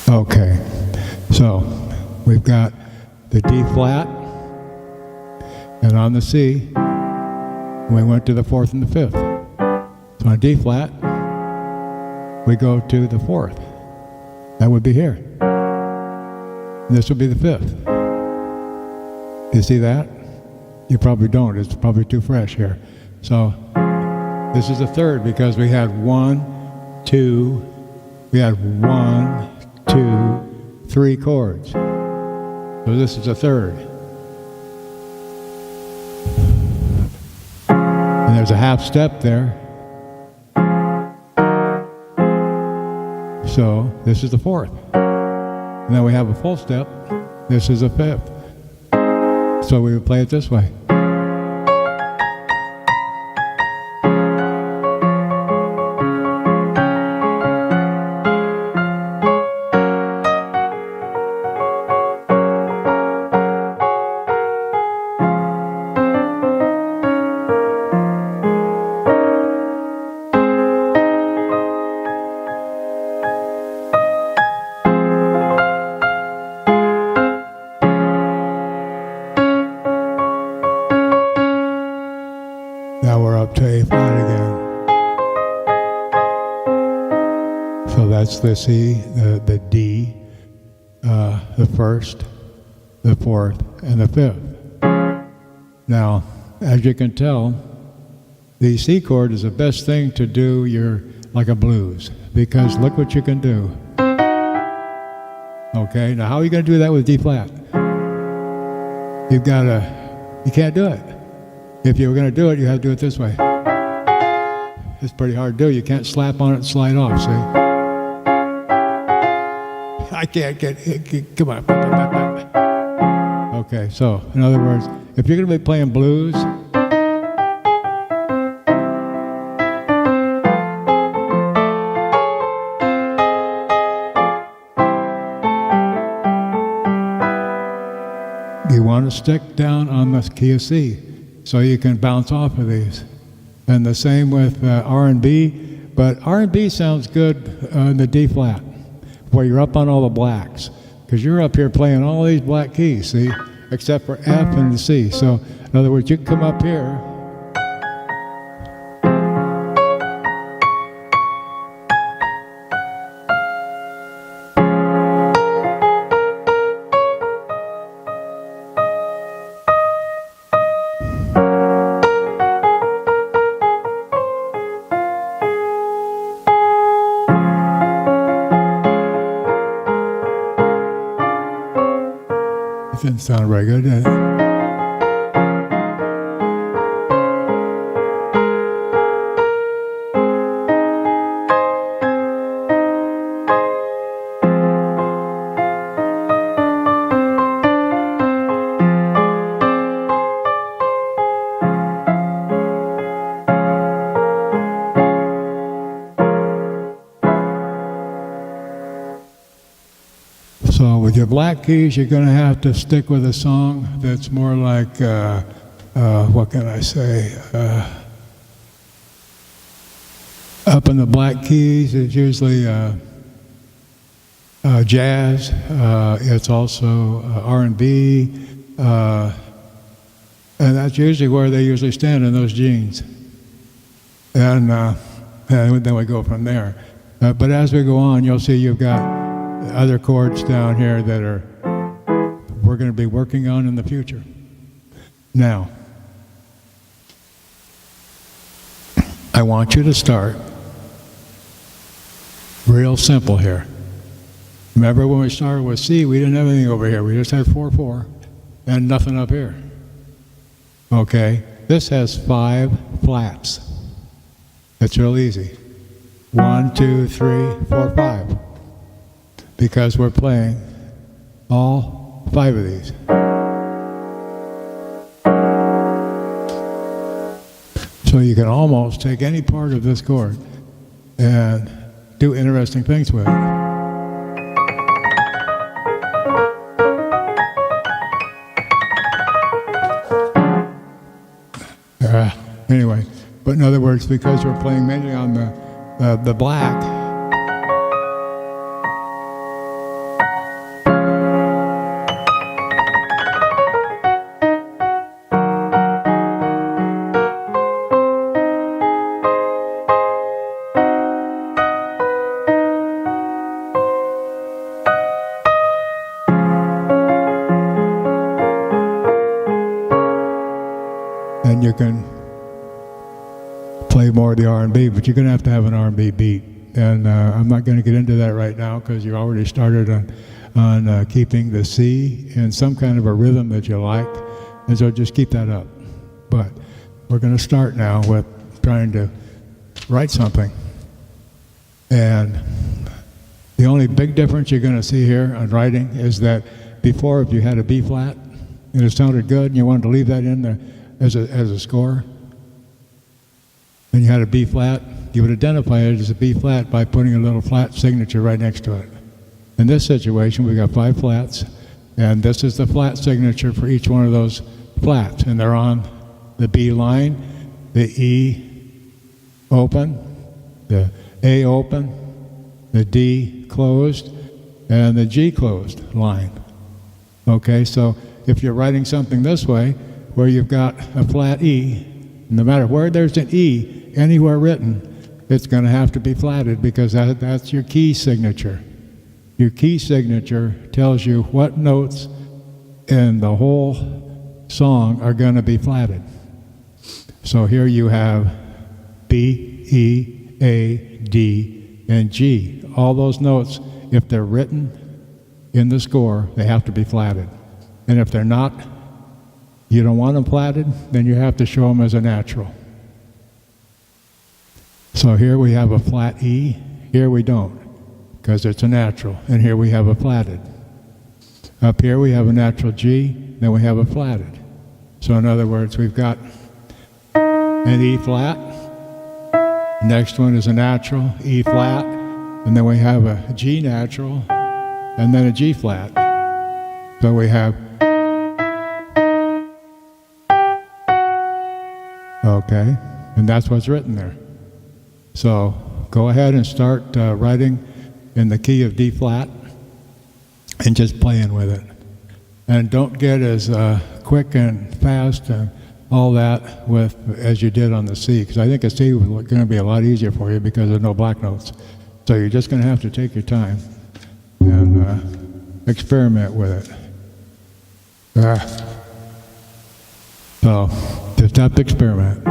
Okay, so we've got the D flat, and on the C, we went to the fourth and the fifth. So on D flat, we go to the fourth. That would be here. This would be the fifth. You see that? You probably don't. It's probably too fresh here. So this is the third because we had 1, 2, we had 1, 2, 3 chords. So this is a third. And there's a half step there. So this is the fourth. And then we have a full step. This is a fifth. So we would play it this way. Now we're up to A flat again. So that's the C, the D, the first, the fourth, and the fifth. Now, as you can tell, the C chord is the best thing to do like a blues, because look what you can do. Okay, now how are you going to do that with D flat? You can't do it. If you were going to do it, you have to do it this way. It's pretty hard to do. You can't slap on it and slide off, see? I can't come on. Okay, so, in other words, if you're going to be playing blues, you want to stick down on the key of C, so you can bounce off of these. And the same with R&B, but R&B sounds good in the D flat, where you're up on all the blacks, because you're up here playing all these black keys, see, except for F and the C. So, in other words, you can come up here, didn't sound very good, did it? So with your black keys, you're going to have to stick with a song that's more like, what can I say? Up in the black keys, it's usually jazz. It's also R&B, and that's usually where they usually stand in those jeans. And then we go from there. But as we go on, you'll see you've got other chords down here that we're going to be working on in the future. Now, I want you to start real simple here. Remember when we started with C, we didn't have anything over here. We just had 4/4 and nothing up here. Okay, this has 5 flats. It's real easy. 1, 2, 3, 4, 5. Because we're playing all 5 of these. So you can almost take any part of this chord and do interesting things with it. Anyway, but in other words, because we're playing mainly on the black, then you can play more of the R&B, but you're going to have an R&B beat. And I'm not going to get into that right now because you already started on keeping the C in some kind of a rhythm that you like, and so just keep that up. But we're going to start now with trying to write something. And the only big difference you're going to see here on writing is that before, if you had a B flat and it sounded good and you wanted to leave that in there as a score, and you had a B flat, you would identify it as a B flat by putting a little flat signature right next to it. In this situation, we've got 5 flats, and this is the flat signature for each one of those flats, and they're on the B line, the E open, the A open, the D closed, and the G closed line. Okay, so if you're writing something this way, where you've got a flat E, no matter where there's an E, anywhere written, it's going to have to be flatted because that's your key signature. Your key signature tells you what notes in the whole song are going to be flatted. So here you have B, E, A, D, and G. All those notes, if they're written in the score, they have to be flatted. And if they're not, you don't want them flatted, then you have to show them as a natural. So here we have a flat E, here we don't, because it's a natural, and here we have a flatted. Up here we have a natural G, then we have a flatted. So in other words, we've got an E flat, next one is a natural, E flat, and then we have a G natural, and then a G flat. So we have, okay, and that's what's written there. So go ahead and start writing in the key of D flat and just playing with it. And don't get as quick and fast and all that as you did on the C, because I think a C is going to be a lot easier for you because there's no black notes. So you're just going to have to take your time and experiment with it. So just have to experiment.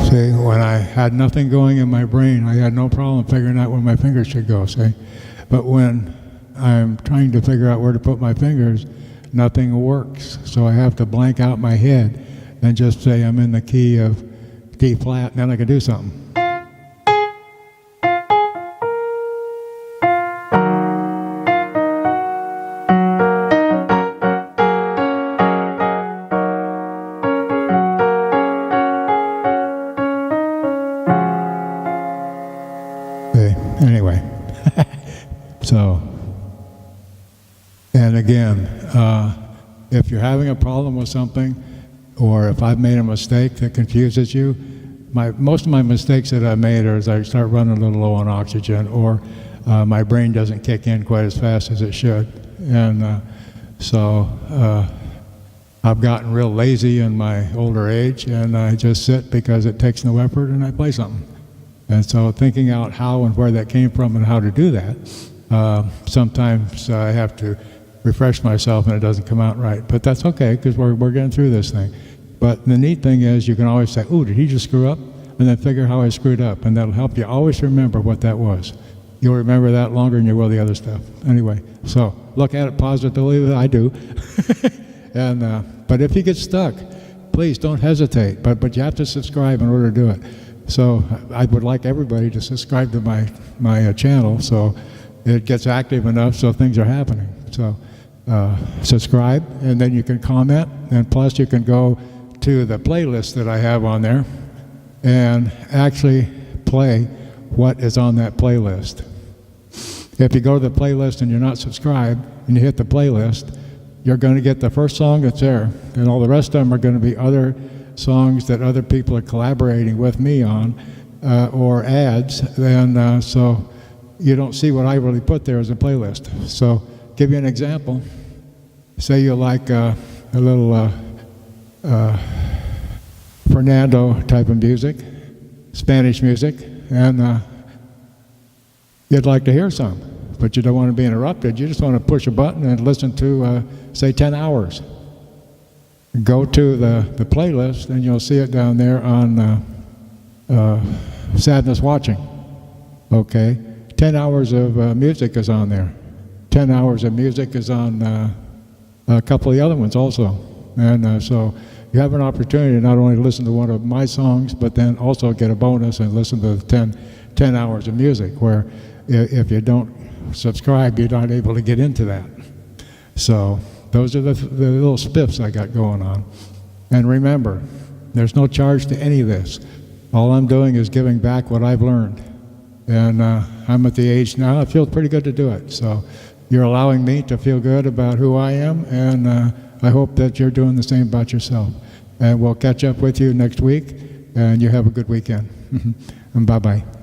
See, when I had nothing going in my brain, I had no problem figuring out where my fingers should go, see? But when I'm trying to figure out where to put my fingers, nothing works. So I have to blank out my head and just say I'm in the key of D flat, and then I can do something. Anyway, so, and again, if you're having a problem with something, or if I've made a mistake that confuses you, most of my mistakes that I've made are as I start running a little low on oxygen, or my brain doesn't kick in quite as fast as it should. And so I've gotten real lazy in my older age, and I just sit because it takes no effort and I play something. And so thinking out how and where that came from and how to do that, sometimes I have to refresh myself and it doesn't come out right. But that's okay, because we're getting through this thing. But the neat thing is you can always say, ooh, did he just screw up? And then figure how I screwed up. And that'll help you always remember what that was. You'll remember that longer than you will the other stuff. Anyway, so look at it positively. I do. And but if you get stuck, please don't hesitate. But you have to subscribe in order to do it. So I would like everybody to subscribe to my channel so it gets active enough so things are happening. So subscribe, and then you can comment, and plus you can go to the playlist that I have on there and actually play what is on that playlist. If you go to the playlist and you're not subscribed and you hit the playlist, you're going to get the first song that's there, and all the rest of them are going to be other songs that other people are collaborating with me on, or ads, and so you don't see what I really put there as a playlist. So give you an example. Say you like a little Fernando type of music, Spanish music, and you'd like to hear some, but you don't want to be interrupted. You just want to push a button and listen to, say, 10 hours. Go to the playlist, and you'll see it down there on Sadness Watching. Okay? 10 hours of music is on there. 10 hours of music is on a couple of the other ones also. And so you have an opportunity to not only listen to one of my songs, but then also get a bonus and listen to 10 hours of music, where if you don't subscribe, you're not able to get into that. So those are the little spiffs I got going on. And remember, there's no charge to any of this. All I'm doing is giving back what I've learned. And I'm at the age now, it feels pretty good to do it. So you're allowing me to feel good about who I am, and I hope that you're doing the same about yourself. And we'll catch up with you next week, and you have a good weekend. And bye-bye.